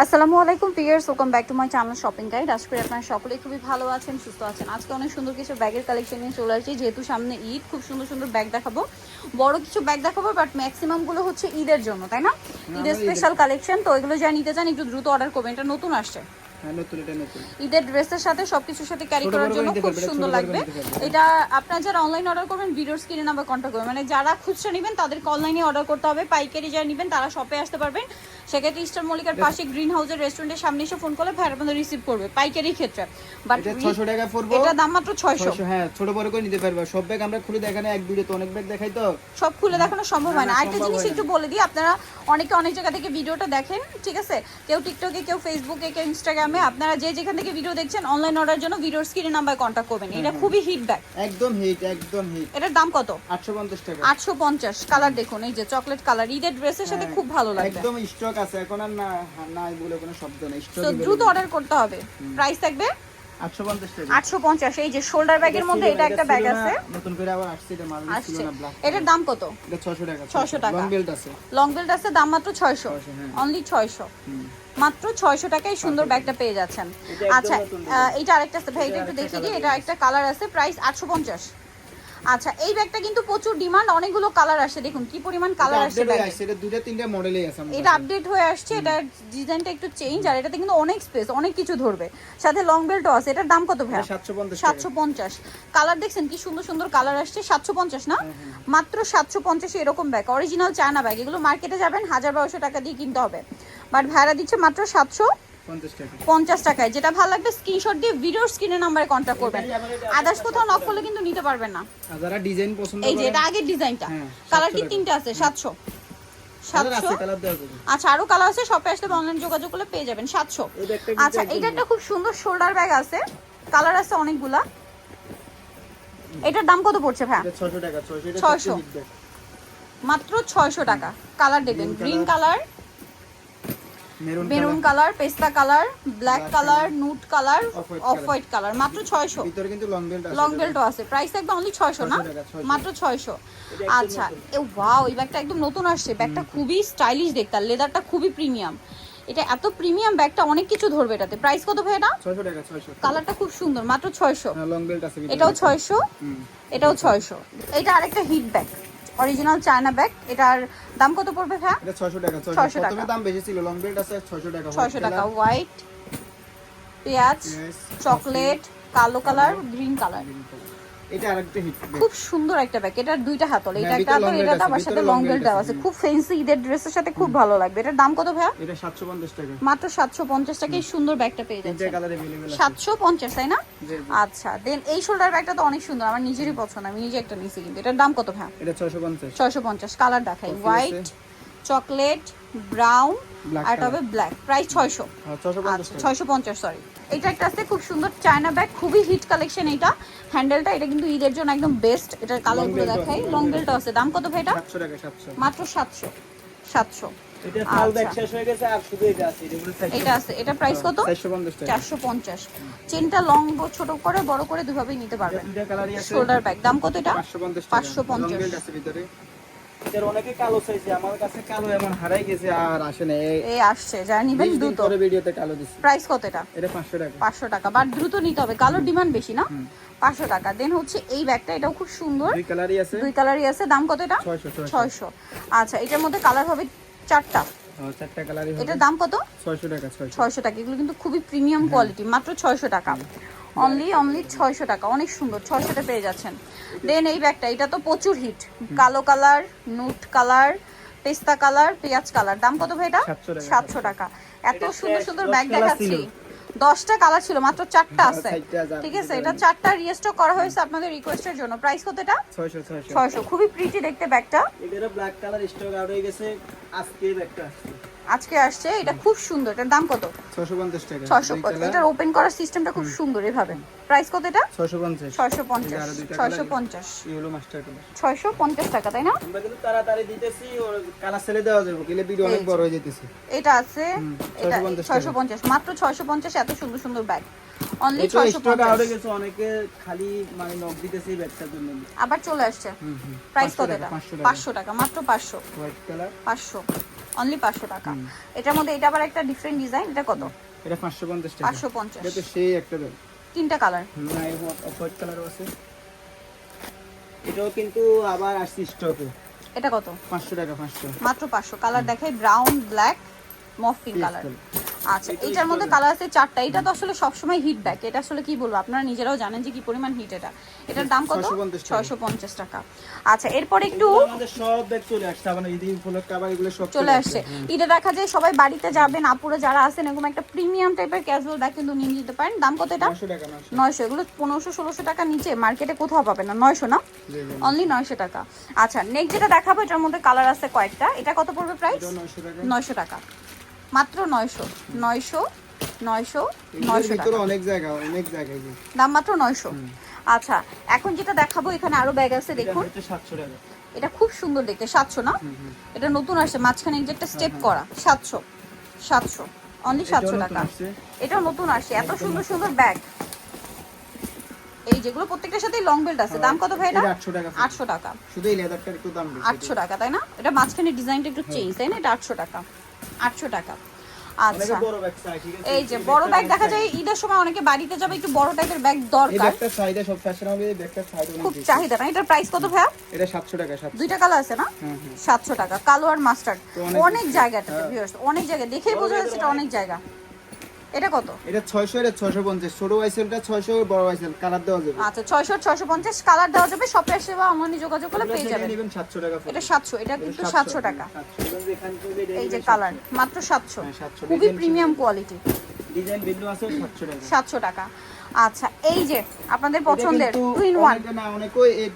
আসসালামু আলাইকুম viewers, welcome back to my channel shopping guide. আজকে আপনারা সকলেই খুবই ভালো আছেন, সুস্থ আছেন। আজকে অনেক সুন্দর কিছু ব্যাগের কালেকশন নিয়ে চলে আসছি। যেহেতু সামনে ঈদ, খুব সুন্দর সুন্দর ব্যাগ দেখাবো, বড় কিছু ব্যাগ দেখাবো, বাট ম্যাক্সিমামগুলো হচ্ছে ঈদের জন্য, তাই না? ঈদের স্পেশাল কালেকশন। তো এগুলো যা নিতে চান একটু দ্রুত অর্ডার করবেন, এটা নতুন আসছে। ঈদের ড্রেসের সাথে সবকিছুর সাথে ক্যারি করার জন্য খুব সুন্দর লাগবে। এটা আপনারা যারা অনলাইন অর্ডার করবেন ভিডিওর স্ক্রিনে নাম্বার কন্ট্যাক্ট করবেন। মানে যারা খুচরা নেবেন তাদেরকে অনলাইনে অর্ডার করতে হবে, পাইকারি যারা নেবেন তারা শপে আসতে পারবেন। সেক্ষেত্রে ইস্টার মল্লিকার পাশে গ্রিন হাউসের রেস্টুরেন্টের সামনে এসে ফোন করলে ভাই আপনাদের রিসিভ করবে পাইকারি ক্ষেত্রে। বাট এটা 600 টাকা পড়বে, এটা দাম মাত্র 600। হ্যাঁ, ছোট বড় করে নিতে পারবে। সব ব্যাগ আমরা খুলে দেখানে এক ভিডিওতে অনেক ব্যাগ দেখাই, তো সব খুলে দেখানো সম্ভব হয় না। আরেকটা জিনিস একটু বলে দিই, আপনারা অনেকে অনেক জায়গা থেকে ভিডিওটা দেখেন, ঠিক আছে? কেউ টিকটকে, কেউ ফেসবুকে, কেউ ইনস্টাগ্রামে। আপনারা যে যেখান থেকে ভিডিও দেখছেন অনলাইন অর্ডার জন্য ভিডিওর স্ক্রিনে নাম্বার কন্ট্যাক্ট করবেন। এটা খুবই হিট ব্যাগ, একদম হিট, একদম হিট। এটার দাম কত? 850 টাকা। 850। কালার দেখুন, এই যে চকলেট কালার, ঈদের ড্রেসের সাথে খুব ভালো লাগবে। একদম স্টক আছে, এখন আর না বলে কোনো শব্দ নেই। স্টক তো দ্রুত অর্ডার করতে হবে। প্রাইস থাকবে 850 টাকা। 850। এই যে শোল্ডার ব্যাগের মধ্যে এটা একটা ব্যাগ আছে, নতুন করে আবার আসছে, এটা মাল ছিল না, ব্ল্যাক। এটার দাম কত? এটা 600 টাকা। 600 টাকা। লং বেল্ট আছে, লং বেল্ট আছে, দাম মাত্র 600। অনলি 600, মাত্র 600 টাকায় সুন্দর ব্যাগটা পেয়ে যাচ্ছেন। আচ্ছা, এইটা আরেকটা আছে ভাই, এটা একটু দেখিয়ে দিই। এটা একটা কালার আছে, প্রাইস 850। আচ্ছা, এই ব্যাগটা কিন্তু প্রচুর ডিমান্ড, অনেকগুলো কালার আসে। দেখুন কি পরিমাণ কালার আসছে ব্যাগে। এটা দুটো তিনটা মডেলই আছে আমাদের। এটা আপডেট হয়ে আসছে, এটা ডিজাইনটা একটু চেঞ্জ, আর এটাতে কিন্তু অনেক স্পেস, অনেক কিছু ধরবে। সাথে লং বেল্টও আছে। এটার দাম কত ভাই? 750। কালার দেখছেন কি সুন্দর সুন্দর কালার আসছে। 750 না, মাত্র 750 এরকম ব্যাগ, অরিজিনাল চায়না ব্যাগ। এগুলো মার্কেটে যাবেন 1200 টাকা দিয়ে কিনতে হবে, বাট ভাড়া দিচ্ছে মাত্র 750 টাকায়। যেটা ভালো লাগবে স্ক্রিনশট দিয়ে ভিডিওর স্ক্রিনের নাম্বারে কন্ট্যাক্ট করবেন। আদার্স কোথাও নক করলে কিন্তু নিতে পারবেন না। যারা ডিজাইন পছন্দ এই যে এটা আগের ডিজাইনটা, কালার কি তিনটা আছে? 700। আচ্ছা, আরো কালার আছে, শপে আসলে অনলাইন যোগাযোগ করলে পেয়ে যাবেন 700। আচ্ছা, এটা একটা খুব সুন্দর শোল্ডার ব্যাগ আছে, কালার আছে অনেকগুলা। এটার দাম কত পড়ছে ভাই? 600 টাকা। 600, মাত্র 600 টাকা। কালার দেখবেন, গ্রিন কালার, মেরুন কালার, পেস্তা colour, black colour, নুট colour, off white colour, মাত্র 600। ভিতরে কিন্তু লং বেল্টও আছে। প্রাইস একদম অনলি 600 না, মাত্র 600। আচ্ছা, এ ওয়াও, এই ব্যাগটা একদম নতুন আসছে। ব্যাগটা খুবই স্টাইলিশ দেখতে, আর লেদারটা খুবই প্রিমিয়াম। এটা এত প্রিমিয়াম ব্যাগটা অনেক কিছু ধরবে এটাতে। প্রাইস কত ভাই এটা? 600 টাকা। 600। কালারটা খুব সুন্দর, মাত্র 600। লং বেল্ট আছে, এটাও 600, এটাও 600। এটা আরেকটা hit bag, original China bag. এটার দাম কত পড়বে ভাই? এটা 600 টাকা। 600 টাকা। প্রথমে দাম বেশি ছিল, লং বেল্ট আছে 600 টাকা। 600 টাকা। হোয়াইট, পেঁয়াজ, চকলেট, কালো কালার, গ্রিন কালার। এটা আরেকটা হিট, খুব সুন্দর একটা ব্যাগ। এটার দুইটা হাতল, এটা একটা হাতল, এটা আবার সাথে লং বেল্ট দেওয়া আছে। খুব ফ্যান্সি, ঈদের ড্রেসের সাথে খুব ভালো লাগবে। এটার দাম কত ভাই? এটা 750 টাকা। মাত্র 750 টাকায় সুন্দর ব্যাগটা পেয়ে যাচ্ছে। তিনটা কালার अवेलेबल আছে। 750, তাই না? আচ্ছা, দেন এই শোল্ডার ব্যাগটা তো অনেক সুন্দর, আমার নিজেরই পছন্দ, আমি নিজে একটা নিয়েছি। কিন্তু এটার দাম কত ভাই? এটা 650। 650। কালার দেখাই, হোয়াইট, চকলেট, ব্রাউন, আর এটা হবে ব্ল্যাক। প্রাইস 600। 650, সরি। এটা একটা আছে খুব সুন্দর চায়না ব্যাগ, খুবই হিট কালেকশন। এটা হ্যান্ডেলটা, এটা কিন্তু ঈদের জন্য একদম বেস্ট। এটার কালারগুলো দেখাই। লং বেল্টও আছে। দাম কত ভাই এটা? 700 টাকা। 700, মাত্র 700। 700। এটা ফাল ব্যাগ শেষ হয়ে গেছে, আর শুধু এটা আছে। এটা আছে, এটা প্রাইস কত? 450 টাকা। 450। চেনটা লং ছোট করে বড় করে দুভাবেই নিতে পারবেন। দুইটা কালারই আছে। শোল্ডার ব্যাগ, দাম কত এটা? 550 টাকা। 550। লং বেল্ট আছে ভিতরে। এর অনেকে কালো চাইছে, আমার কাছে কালো এমন হারাই গেছে, আর আসে না। এই আসছে, যারা নিবেন দ্রুত। পরে ভিডিওতে কালো দিছি। প্রাইস কত এটা? এটা 500 টাকা। 500 টাকা, বাট দ্রুত নিতে হবে, কালোর ডিমান্ড বেশি না। 500 টাকা। দেন হচ্ছে এই ব্যাগটা, এটাও খুব সুন্দর, দুই কালারই আছে। দুই কালারই আছে। দাম কত এটা? 600। আচ্ছা, এটার মধ্যে কালার হবে 4টা। চারটা কালারই হবে। এটার দাম কত? 600 টাকা। 600 টাকা। এগুলো কিন্তু খুবই প্রিমিয়াম কোয়ালিটি, মাত্র 600 টাকা। অনলি 600 টাকা। অনেক সুন্দর, 600টা পেয়ে যাচ্ছেন। দেন এই ব্যাগটা, এটা তো প্রচুর হিট, কালো কালার, নুট কালার, পেস্তা কালার, পেঁয়াজ কালার। দাম কত ভাই এটা? 700 টাকা। এত সুন্দর সুন্দর ব্যাগ দেখাচ্ছি। 10টা কালার ছিল, মাত্র 4টা আছে, ঠিক আছে? এটা 4টা রিস্টক করা হয়েছে আপনাদের রিকোয়েস্টের জন্য। প্রাইস কত এটা? 600। খুবই প্রিটি দেখতে ব্যাগটা। এটার ব্ল্যাক কালার স্টক আউট হয়ে গেছে, আজকে ব্যাগটা আসছে। আজকে আসছে, এটা খুব সুন্দর। এটার দাম কত? 650 টাকা। 650। এটার ওপেন করার সিস্টেমটা খুব সুন্দর এভাবে। প্রাইস কত এটা? 650। 650। Yellow master colour. 650 টাকা, তাই না? আমরা কিন্তু তাড়াতাড়ি দিতেছি, ওর কালার ছেড়ে দেওয়া যাবে, কিলে ভিডিও অনেক বড় হয়ে যেতেছে। এটা আছে, এটা 650, মাত্র 650। এত সুন্দর সুন্দর ব্যাগ, অনলি 650। স্টক আউট হয়ে গেছে, অনেকে খালি মানে নক দিতেছে এই ব্যাগটার জন্য। আবার চলে আসছে। প্রাইস কত এটা? 500 টাকা, মাত্র 500। White colour, 500। অনলি 500 টাকা। এটার মধ্যে এটা আবার একটা ডিফারেন্ট ডিজাইন, এটা কত? এটা 550 টাকা। 550। এটা তো সেই একটা ব্যাগ। তিনটা কালার। না এই অফ হোয়াইট কালারও আছে। এটাও কিন্তু আবার আসছে স্টকে। এটা কত? 500 টাকা 500। মাত্র 500। কালার দেখাই ব্রাউন, ব্ল্যাক, মফ পিঙ্ক কালার। আচ্ছা এটার মধ্যে কালার আছে 4টা। এটা তো আসলে সবসময় হিট ব্যাগ, এটা আসলে কি বলবো, আপনারা নিজেরাও জানেন যে কি পরিমাণ হিট এটা। এটার দাম কত? 650 টাকা। আচ্ছা এরপর একটু আমাদের সব ব্যাগ চলে আসছে, মানে ঈদ উপলক্ষে আবার এগুলো সব চলে আসছে। ঈদে দেখা যায় সবাই বাড়িতে যাবেন, আপুরা যারা আছেন এরকম একটা প্রিমিয়াম টাইপের ক্যাজুয়াল ব্যাগ কিন্তু নিয়ে যেতে পারেন। দাম কত এটা? 900 টাকা। 900। এগুলো 1500-1600 টাকা নিচে মার্কেটে কোথাও পাবেন না। 900 না, অনলি 900 টাকা। আচ্ছা নেক্সট যেটা দেখাবো এটার মধ্যে কালার আছে কয়েকটা। এটা কত পড়বে প্রাইস? 900 টাকা। 900 টাকা, মাত্র 900 900 900 900 টাকা। অনেক জায়গা দাম মাত্র 900। আচ্ছা এখন যেটা দেখাবো এখানে আরো ব্যাগ আছে দেখুন। এটা 700 টাকা। এটা খুব সুন্দর দেখতে। 700 না, এটা নতুন আসছে মাঝখানে এই যে একটা স্টেপ করা। 700 অনলি 700 টাকা। এটাও নতুন আসছে। এত সুন্দর সুন্দর ব্যাগ, এই যেগুলো প্রত্যেকটার সাথে লং বেল্ট আছে। দাম কত ভাই এটা? 800 টাকা। 800 টাকা। শুধু এই লেদারটার একটু দাম বেশি। 800 টাকা তাই না? এটা মাঝখানে ডিজাইনটা একটু চেঞ্জ তাই না? এটা 800 টাকা। 800 টাকা। আচ্ছা বড় ব্যাগ চাই, ঠিক আছে? এই যে বড় ব্যাগ দেখা যায় ঈদের সময় অনেকে বাড়িতে যাবে, একটু বড় টাইপের ব্যাগ এই দরকার, ব্যাগটা চাহিদা সব ফ্যাশনেবল, এই ব্যাগটা চাহিদা খুব অনেক বেশি। চাহিদা না। এটার প্রাইস কত ভাইয়া? এটা 700 টাকা। 700। দুইটা কালার আছে না? 700 টাকা, কালো আর মাস্টার্ড। তো অনেক অনেক জায়গাটাতে ভিউয়ার্স, অনেক জায়গায় দেখেই বোঝা যাচ্ছে এটা অনেক জায়গা। এটা কত? এটা 600, এটা 650। ছোট ওয়াইসেলটা 600, বড় ওয়াইসেল কালার দেওয়া যাবে। আচ্ছা 600 650 কালার দেওয়া যাবে। শপে এসে বা অনলাইনে যোগাযোগ করলে পেয়ে যাবেন। নেবেন 700 টাকা। এটা 700, এটা কিন্তু 700 টাকা। 700 এখান থেকে এই যে কালার মাত্র 700, 700 খুবই প্রিমিয়াম কোয়ালিটি। ডিজাইন ভিন্ন আছে 700 টাকা। 700 টাকা। আচ্ছা এই যে আপনাদের পছন্দের 2 in 1। অনেকে না, অনেকে এই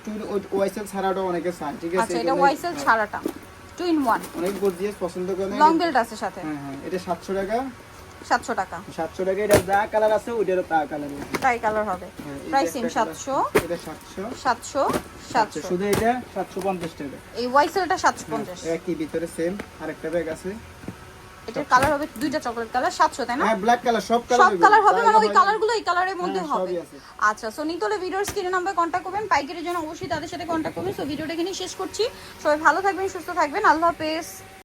ওয়াইসেল ছাড়াটাও অনেকে চায়, ঠিক আছে? আচ্ছা এটা ওয়াইসেল ছাড়াটা 2 in 1, অনেক গর্জিয়াস পছন্দ করে। লং বেল্ট আছে সাথে। হ্যাঁ এটা 700 টাকা। 700 টাকা। 700 টাকা। এটা যা কালার আছে ওইটারও তা কালার আছে। ট্রাই কালার হবে। প্রাইস সেম 700 এটা 700 700 700। শুধু এটা 750 টাকা। এই ওয়াইসেলটা 750। একই ভিতরে সেম আরেকটা ব্যাগ আছে। এটার কালার হবে দুইটা চকলেট কালার 700 তাই না? হ্যাঁ ব্ল্যাক কালার সব সব কালার হবে, মানে ওই কালারগুলো এই কালারের মধ্যে হ্যাঁ, হবে। সবই আছে। আচ্ছা সো নিতলে ভিডিওর স্ক্রিনে নাম্বার কন্ট্যাক্ট করবেন, পাইকারির জন্য অবশ্যই তাদের সাথে কন্ট্যাক্ট করবেন। সো ভিডিওটা এখানেই শেষ করছি। সবাই ভালো থাকবেন, সুস্থ থাকবেন, আল্লাহ হাফেজ।